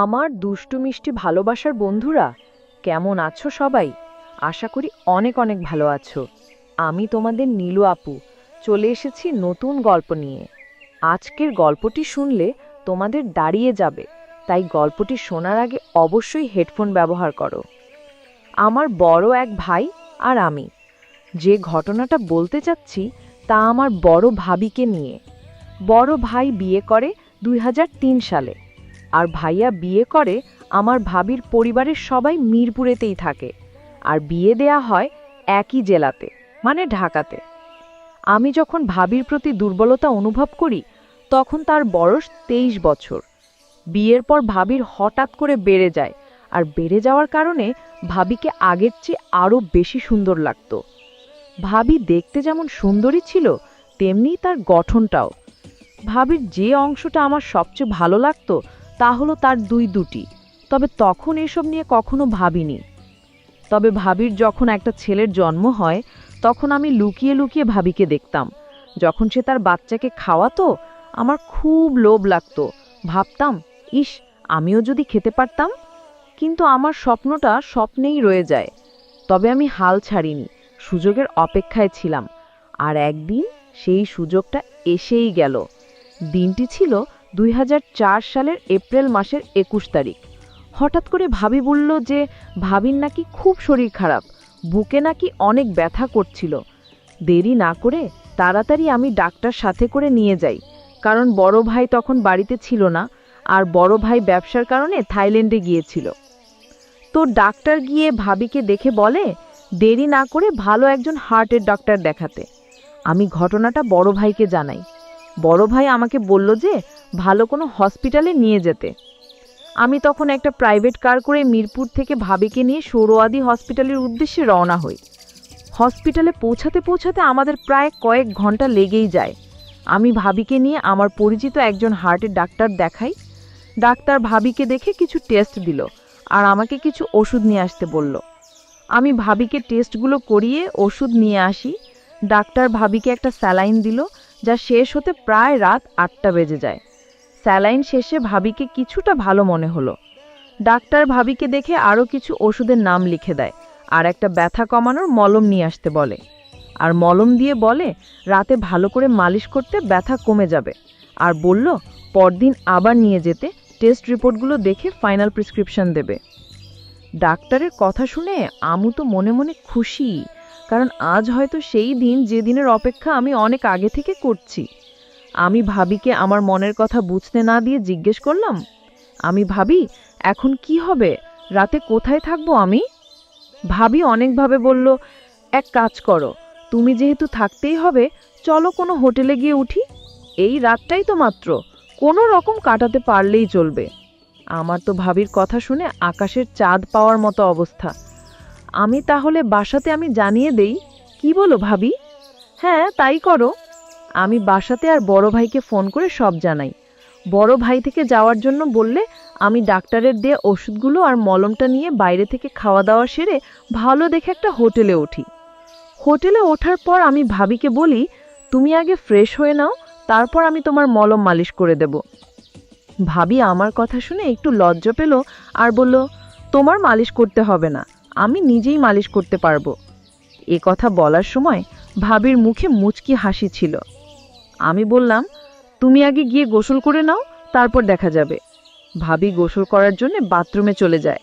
আমার দুষ্টু মিষ্টি ভালোবাসার বন্ধুরা, কেমন আছো সবাই? আশা করি অনেক অনেক ভালো আছো। আমি তোমাদের নীলু আপু চলে এসেছি নতুন গল্প নিয়ে। আজকের গল্পটি শুনলে তোমাদের দাঁড়িয়ে যাবে, তাই গল্পটি শোনার আগে অবশ্যই হেডফোন ব্যবহার করো। আমার বড় এক ভাই আর আমি যে ঘটনাটা বলতে চাচ্ছি তা আমার বড় ভাবিকে নিয়ে। বড় ভাই বিয়ে করে ২০০৩ সালে, আর ভাইয়া বিয়ে করে আমার ভাবির পরিবারের সবাই মিরপুরেতেই থাকে, আর বিয়ে দেয়া হয় একই জেলাতে, মানে ঢাকাতে। আমি যখন ভাবির প্রতি দুর্বলতা অনুভব করি তখন তার বয়স ২৩ বছর। বিয়ের পর ভাবির হঠাৎ করে বেড়ে যায়, আর বেড়ে যাওয়ার কারণে ভাবিকে আগের চেয়ে আরও বেশি সুন্দর লাগতো। ভাবি দেখতে যেমন সুন্দরী ছিল তেমনি তার গঠনটাও। ভাবির যে অংশটা আমার সবচেয়ে ভালো লাগতো তা হলো তার দুটি, তবে তখন এসব নিয়ে কখনো ভাবিনি। তবে ভাবির যখন একটা ছেলের জন্ম হয় তখন আমি লুকিয়ে লুকিয়ে ভাবিকে দেখতাম। যখন সে তার বাচ্চাকে খাওয়াতো আমার খুব লোভ লাগতো। ভাবতাম, ইস, আমিও যদি খেতে পারতাম। কিন্তু আমার স্বপ্নটা স্বপ্নেই রয়ে যায়। তবে আমি হাল ছাড়িনি, সুযোগের অপেক্ষায় ছিলাম। আর একদিন সেই সুযোগটা এসেই গেল। দিনটি ছিল ২০০৪ সালের এপ্রিল মাসের ২১ তারিখ। হঠাৎ করে ভাবি বলল যে ভাবির নাকি খুব শরীর খারাপ, বুকে নাকি অনেক ব্যথা করছিল। দেরি না করে তাড়াতাড়ি আমি ডাক্তার সাথে করে নিয়ে যাই, কারণ বড় ভাই তখন বাড়িতে ছিল না, আর বড় ভাই ব্যবসার কারণে থাইল্যান্ডে গিয়েছিল। তো ডাক্তার গিয়ে ভাবিকে দেখে বলে দেরি না করে ভালো একজন হার্টের ডক্টর দেখাতে। আমি ঘটনাটা বড় ভাইকে জানাই। বড় ভাই আমাকে বলল যে ভালো কোনো হসপিটালে নিয়ে যেতে। আমি তখন একটা প্রাইভেট কার করে মিরপুর থেকে ভাবিকে নিয়ে সৌরওয়াদী হসপিটালের উদ্দেশ্যে রওনা হই। হসপিটালে পৌঁছাতে পৌঁছাতে আমাদের প্রায় কয়েক ঘন্টা লেগেই যায়। আমি ভাবিকে নিয়ে আমার পরিচিত একজন হার্টের ডাক্তার দেখাই। ডাক্তার ভাবিকে দেখে কিছু টেস্ট দিল আর আমাকে কিছু ওষুধ নিয়ে আসতে বলল। আমি ভাবিকে টেস্টগুলো করিয়ে ওষুধ নিয়ে আসি। ডাক্তার ভাবিকে একটা স্যালাইন দিল, যা শেষ হতে প্রায় রাত ৮টা বেজে যায়। স্যালাইন শেষে ভাবিকে কিছুটা ভালো মনে হলো। ডাক্তার ভাবিকে দেখে আরও কিছু ওষুধের নাম লিখে দেয় আর একটা ব্যথা কমানোর মলম নিয়ে আসতে বলে। আর মলম দিয়ে বলে রাতে ভালো করে মালিশ করতে ব্যথা কমে যাবে, আর বলল পরদিন আবার নিয়ে যেতে টেস্ট রিপোর্টগুলো দেখে ফাইনাল প্রেসক্রিপশন দেবে। ডাক্তারের কথা শুনে আমু তো মনে মনে খুশি, কারণ আজ হয়তো সেই দিন যে দিনের অপেক্ষা আমি অনেক আগে থেকে করছি। আমি ভাবিকে আমার মনের কথা বুঝতে না দিয়ে জিজ্ঞেস করলাম, আমি ভাবি এখন কি হবে, রাতে কোথায় থাকবো আমি? ভাবি অনেকভাবে বলল, এক কাজ করো, তুমি যেহেতু থাকতেই হবে চলো কোনো হোটেলে গিয়ে উঠি। এই রাতটাই তো মাত্র, কোনো রকম কাটাতে পারলেই চলবে। আমার তো ভাবির কথা শুনে আকাশের চাঁদ পাওয়ার মতো অবস্থা। আমি তাহলে বাসাতে আমি জানিয়ে দেই, কি বলো ভাবি? হ্যাঁ, তাই করো। আমি বাসাতে আর বড় ভাইকে ফোন করে সব জানাই। বড় ভাই থেকে যাওয়ার জন্য বললে আমি ডাক্তারের দেয়া ওষুধগুলো আর মলমটা নিয়ে বাইরে থেকে খাওয়া দাওয়া সেরে ভালো দেখে একটা হোটেলে উঠি। হোটেলে ওঠার পর আমি ভাবিকে বলি, তুমি আগে ফ্রেশ হয়ে নাও, তারপর আমি তোমার মলম মালিশ করে দেব। ভাবি আমার কথা শুনে একটু লজ্জা পেল আর বলল, তোমার মালিশ করতে হবে না, আমি নিজেই মালিশ করতে পারবো। এ কথা বলার সময় ভাবির মুখে মুচকি হাসি ছিল। আমি বললাম, তুমি আগে গিয়ে গোসল করে নাও, তারপর দেখা যাবে। ভাবি গোসল করার জন্য বাথরুমে চলে যায়।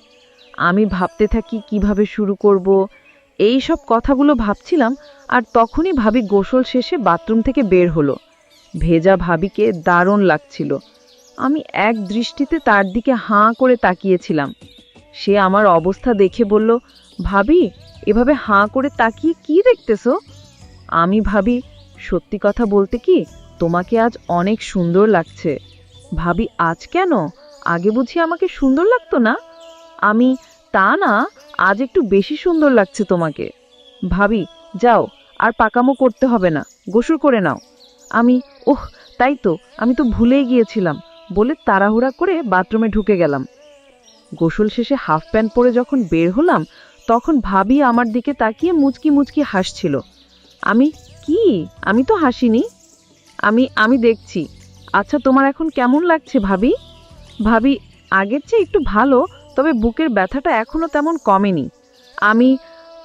আমি ভাবতে থাকি কিভাবে শুরু করব। এই সব কথাগুলো ভাবছিলাম, আর তখনই ভাবি গোসল শেষে বাথরুম থেকে বের হলো। ভেজা ভাবিকে দারুণ লাগছিল। আমি এক দৃষ্টিতে তার দিকে হাঁ করে তাকিয়েছিলাম। সে আমার অবস্থা দেখে বলল, ভাবি এভাবে হাঁ করে তাকিয়ে কি দেখতেছো? আমি ভাবি, সত্যি কথা বলতে কি, তোমাকে আজ অনেক সুন্দর লাগছে। ভাবি, আজ কেন? আগে বুঝি আমাকে সুন্দর লাগতো না? আমি, তা না, আজ একটু বেশি সুন্দর লাগছে তোমাকে। ভাবি, যাও, আর পাকামো করতে হবে না, গোসল করে নাও। আমি, ওহ তাই তো, আমি তো ভুলেই গিয়েছিলাম বলে তাড়াহুড়া করে বাথরুমে ঢুকে গেলাম। গোসল শেষে হাফ প্যান্ট পরে যখন বের হলাম তখন ভাবি আমার দিকে তাকিয়ে মুচকি মুচকি হাসছিল। আমি, কি? আমি তো হাসিনি। আমি দেখছি। আচ্ছা, তোমার এখন কেমন লাগছে ভাবি? ভাবি, আগের চেয়ে একটু ভালো, তবে বুকের ব্যথাটা এখনো তেমন কমেনি।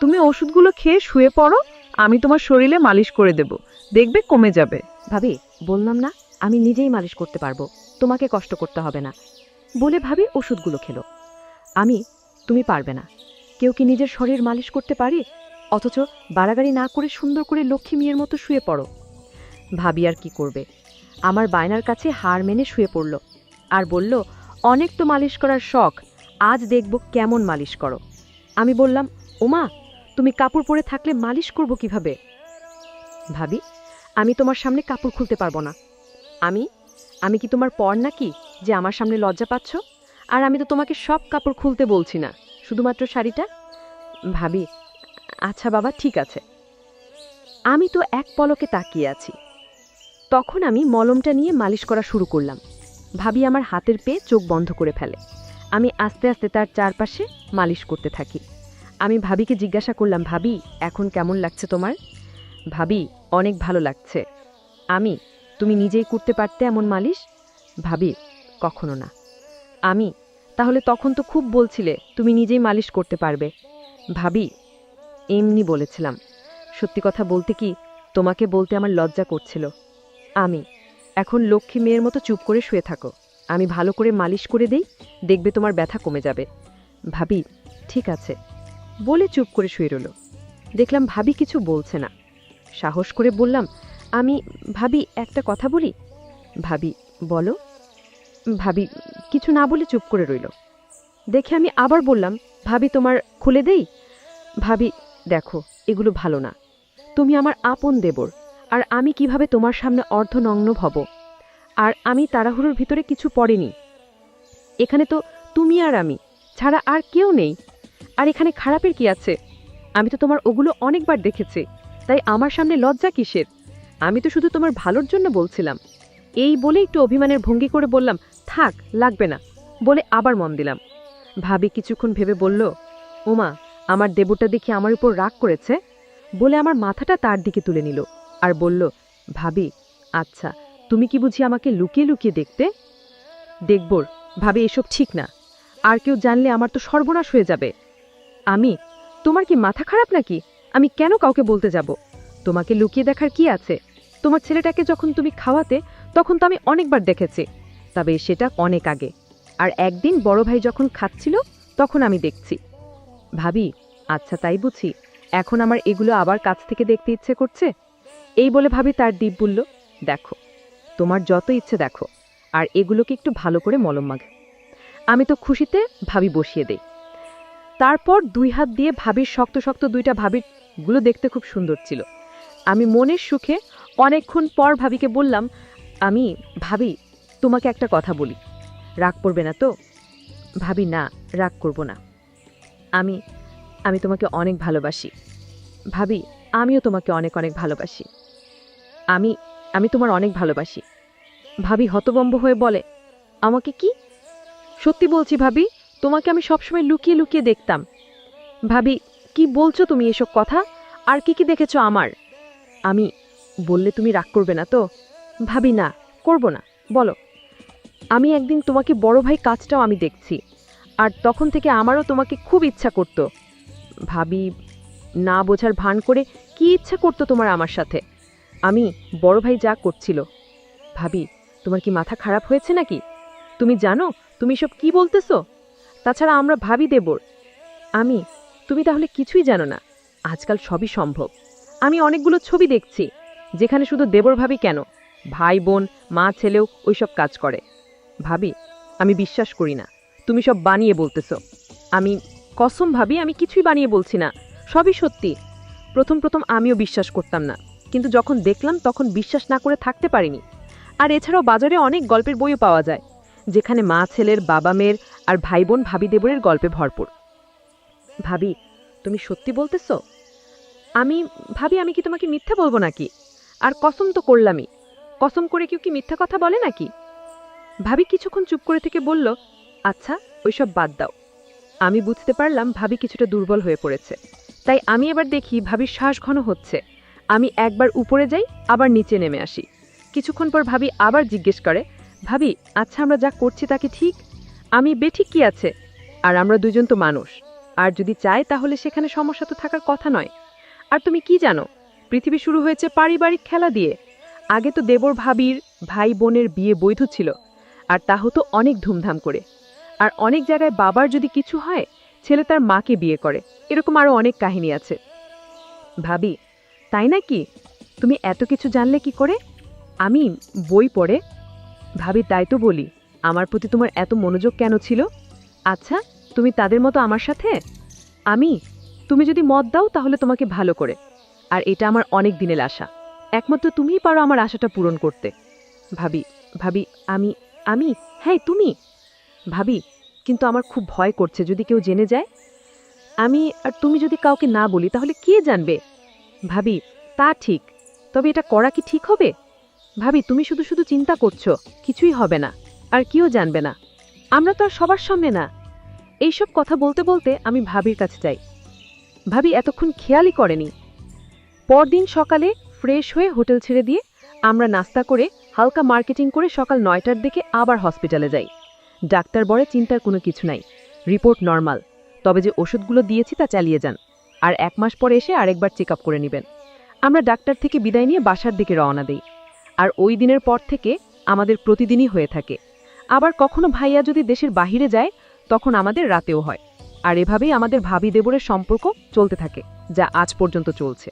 তুমি ওষুধগুলো খেয়ে শুয়ে পড়ো, আমি তোমার শরীরে মালিশ করে দেব, দেখবে কমে যাবে। ভাবি, বললাম না আমি নিজেই মালিশ করতে পারবো, তোমাকে কষ্ট করতে হবে না বলে ভাবি ওষুধগুলো খেলো। তুমি পারবে না, কেউ কি নিজের শরীর মালিশ করতে পারে? অথচ বাড়াগাড়ি না করে সুন্দর করে লক্ষ্মী মেয়ের মতো শুয়ে পড়ো। ভাবি আর কি করবে, আমার বায়নার কাছে হার মেনে শুয়ে পড়ল আর বলল, অনেক তো মালিশ করার শখ, আজ দেখব কেমন মালিশ করো। আমি বললাম, ওমা, তুমি কাপড় পরে থাকলে মালিশ করব কিভাবে? ভাবি, আমি তোমার সামনে কাপড় খুলতে পারবো না। আমি কি তোমার পর নাকি যে আমার সামনে লজ্জা পাচ্ছ? আর আমি তো তোমাকে সব কাপড় খুলতে বলছি না, শুধুমাত্র শাড়িটা। ভাবি, আচ্ছা বাবা, ঠিক আছে। আমি তো এক পলকে তাকিয়ে আছি। তখন আমি মলমটা নিয়ে মালিশ করা শুরু করলাম। ভাবি আমার হাতের পেয়ে চোখ বন্ধ করে ফেলে। আমি আস্তে আস্তে তার চারপাশে মালিশ করতে থাকি। আমি ভাবিকে জিজ্ঞাসা করলাম, ভাবি, এখন কেমন লাগছে তোমার? ভাবি, অনেক ভালো লাগছে। তুমি নিজেই করতে পারতে এমন মালিশ? ভাবি, কখনো না। তাহলে তখন তো খুব বলছিলে তুমি নিজেই মালিশ করতে পারবে। ভাবি, এমনি বলেছিলাম, সত্যি কথা বলতে কি, তোমাকে বলতে আমার লজ্জা করছিল। এখন লক্ষ্মী মেয়ের মতো চুপ করে শুয়ে থাকো, আমি ভালো করে মালিশ করে দেই, দেখবে তোমার ব্যথা কমে যাবে। ভাবি, ঠিক আছে বলে চুপ করে শুয়ে রইল। দেখলাম ভাবি কিছু বলছে না। সাহস করে বললাম, ভাবি, একটা কথা বলি। ভাবি, বলো। ভাবি কিছু না বলে চুপ করে রইল। দেখে আমি আবার বললাম, ভাবি, তোমার খুলে দেই? ভাবি, দেখো, এগুলো ভালো না। তুমি আমার আপন দেবর, আর আমি কিভাবে তোমার সামনে অর্ধনগ্ন হব? আর আমি তাড়াহুড়োর ভিতরে কিছু পড়েনি। এখানে তো তুমি আর আমি ছাড়া আর কেউ নেই। আর এখানে খারাপের কি আছে? আমি তো তোমার ওগুলো অনেকবার দেখেছি, তাই আমার সামনে লজ্জা কিসের? আমি তো শুধু তোমার ভালোর জন্য বলছিলাম। এই বলে একটু অভিমানের ভঙ্গি করে বললাম, থাক, লাগবে না, বলে আবার মন দিলাম। ভাবি কিছুক্ষণ ভেবে বলল, ওমা, আমার দেবরটা দেখি আমার উপর রাগ করেছে, বলে আমার মাথাটা তার দিকে তুলে নিল আর বলল, ভাবি, আচ্ছা, তুমি কি বুঝি আমাকে লুকিয়ে লুকিয়ে দেখতে? দেখবর, ভাবি, এসব ঠিক না। আর কেউ জানলে আমার তো সর্বনাশ হয়ে যাবে। তোমার কি মাথা খারাপ নাকি? আমি কেন কাউকে বলতে যাব? তোমাকে লুকিয়ে দেখার কি আছে? তোমার ছেলেটাকে যখন তুমি খাওয়াতে, তখন তো আমি অনেকবার দেখেছি, তবে সেটা অনেক আগে। আর একদিন বড় ভাই যখন খাচ্ছিল, তখন আমি দেখছি। ভাবি, আচ্ছা, তাই বুঝি এখন আমার এগুলো আবার কাছ থেকে দেখতে ইচ্ছে করছে? এই বলে ভাবি তার দ্বীপ বলল, দেখো, তোমার যত ইচ্ছে দেখো, আর এগুলোকে একটু ভালো করে মলম মাখে। আমি তো খুশিতে ভাবি বসিয়ে দেই। তারপর 2 হাত দিয়ে ভাবির শক্ত শক্ত 2টা গুলো দেখতে খুব সুন্দর ছিল। আমি মনের সুখে অনেকক্ষণ পর ভাবিকে বললাম, ভাবি, তোমাকে একটা কথা বলি, রাগ করবে না তো? ভাবি, না, রাগ করব না। আমি আমি তোমাকে অনেক ভালোবাসি। ভাবি, আমিও তোমাকে অনেক অনেক ভালোবাসি। আমি আমি তোমার অনেক ভালোবাসি। ভাবি হতভম্ব হয়ে বলে, আমাকে কি? সত্যি বলছি ভাবি, তোমাকে আমি সবসময় লুকিয়ে লুকিয়ে দেখতাম। ভাবি, কি বলছো তুমি এসব কথা? আর কি কি দেখেছো আমার? আমি বললে তুমি রাগ করবে না তো? ভাবি, না, করব না, বলো। আমি একদিন তোমাকে বড় ভাই কাজটাও আমি দেখছি, আর তখন থেকে আমারও তোমাকে খুব ইচ্ছা করত। ভাবি না বোঝার ভান করে, কি ইচ্ছা করতো তোমার আমার সাথে? আমি বড় ভাই যা করছিল। ভাবি, তোমার কি মাথা খারাপ হয়েছে নাকি? তুমি জানো তুমি সব কি বলতেছো? তাছাড়া আমরা ভাবি দেবর। তুমি তাহলে কিছুই জানো না। আজকাল সবই সম্ভব। আমি অনেকগুলো ছবি দেখছি, যেখানে শুধু দেবর ভাবি কেন, ভাই বোন মা ছেলেও ওইসব কাজ করে। ভাবি, আমি বিশ্বাস করি না, তুমি সব বানিয়ে বলতেছো। আমি কসম ভাবি, আমি কিছুই বানিয়ে বলছি না, সবই সত্যি। প্রথম প্রথম আমিও বিশ্বাস করতাম না, কিন্তু যখন দেখলাম তখন বিশ্বাস না করে থাকতে পারিনি। আর এছাড়াও বাজারে অনেক গল্পের বইও পাওয়া যায়, যেখানে মা ছেলের, বাবা মেয়ের আর ভাই বোন ভাবি দেবরের গল্পে ভরপুর। ভাবি, তুমি সত্যি বলতেছো? ভাবি, আমি কি তোমাকে মিথ্যা বলবো নাকি? আর কসম তো করলামই। কসম করে কেউ কি মিথ্যা কথা বলে নাকি? ভাবি কিছুক্ষণ চুপ করে থেকে বলল, আচ্ছা, ওইসব বাদ দাও। আমি বুঝতে পারলাম ভাবি কিছুটা দুর্বল হয়ে পড়েছে, তাই আমি এবার দেখি ভাবির শ্বাস ঘন হচ্ছে। আমি একবার উপরে যাই, আবার নিচে নেমে আসি। কিছুক্ষণ পর ভাবি আবার জিজ্ঞেস করে, ভাবি, আচ্ছা, আমরা যা করছি তা কি ঠিক? আমি বেঠিক কি আছে? আর আমরা দুজন তো মানুষ, আর যদি চায় তাহলে সেখানে সমস্যা তো থাকার কথা নয়। আর তুমি কি জানো, পৃথিবী শুরু হয়েছে পারিবারিক খেলা দিয়ে। আগে তো দেবর ভাবির ভাই বোনের বিয়ে বৈধ ছিল, আর তা হতো অনেক ধুমধাম করে। আর অনেক জায়গায় বাবার যদি কিছু হয়, ছেলে তার মাকে বিয়ে করে। এরকম আরো অনেক কাহিনী আছে। ভাবি, তাই নাকি? তুমি এত কিছু জানলে কি করে? আমি বই পড়ে। ভাবি, তাই তো বলি, আমার প্রতি তোমার এত মনোযোগ কেন ছিল? আচ্ছা, তুমি তাদের মতো আমার সাথে? তুমি যদি মত দাও তাহলে তোমাকে ভালো করে। আর এটা আমার অনেক দিনের আশা। একমাত্র তুমিই পারো আমার আশাটা পূরণ করতে। ভাবি, ভাবি, আমি আমি হ্যাঁ তুমি। ভাবি, কিন্তু আমার খুব ভয় করছে যদি কেউ জেনে যায়। আমি আর তুমি যদি কাউকে না বলি তাহলে কে জানবে? ভাবি, তা ঠিক, তবে এটা করা কি ঠিক হবে? ভাবি, তুমি শুধু শুধু চিন্তা করছো, কিছুই হবে না, আর কেউ জানবে না। আমরা তো আর সবার সামনে না। এইসব কথা বলতে বলতে আমি ভাবির কাছে যাই। ভাবি এতক্ষণ খেয়ালই করেনি। পরদিন সকালে ফ্রেশ হয়ে হোটেল ছেড়ে দিয়ে আমরা নাস্তা করে হালকা মার্কেটিং করে সকাল 9টার দিকে আবার হসপিটালে যাই। ডাক্তার বলে চিন্তার কোনো কিছু নাই, রিপোর্ট নরমাল, তবে যে ওষুধগুলো দিয়েছি তা চালিয়ে যান, আর 1 মাস পরে এসে আরেকবার চেক আপ করে নেবেন। আমরা ডাক্তার থেকে বিদায় নিয়ে বাসার দিকে রওনা দেই। আর ওই দিনের পর থেকে আমাদের প্রতিদিনই হয়ে থাকে। আবার কখনো ভাইয়া যদি দেশের বাহিরে যায়, তখন আমাদের রাতেও হয়। আর এভাবেই আমাদের ভাবি দেবরের সম্পর্ক চলতে থাকে, যা আজ পর্যন্ত চলছে।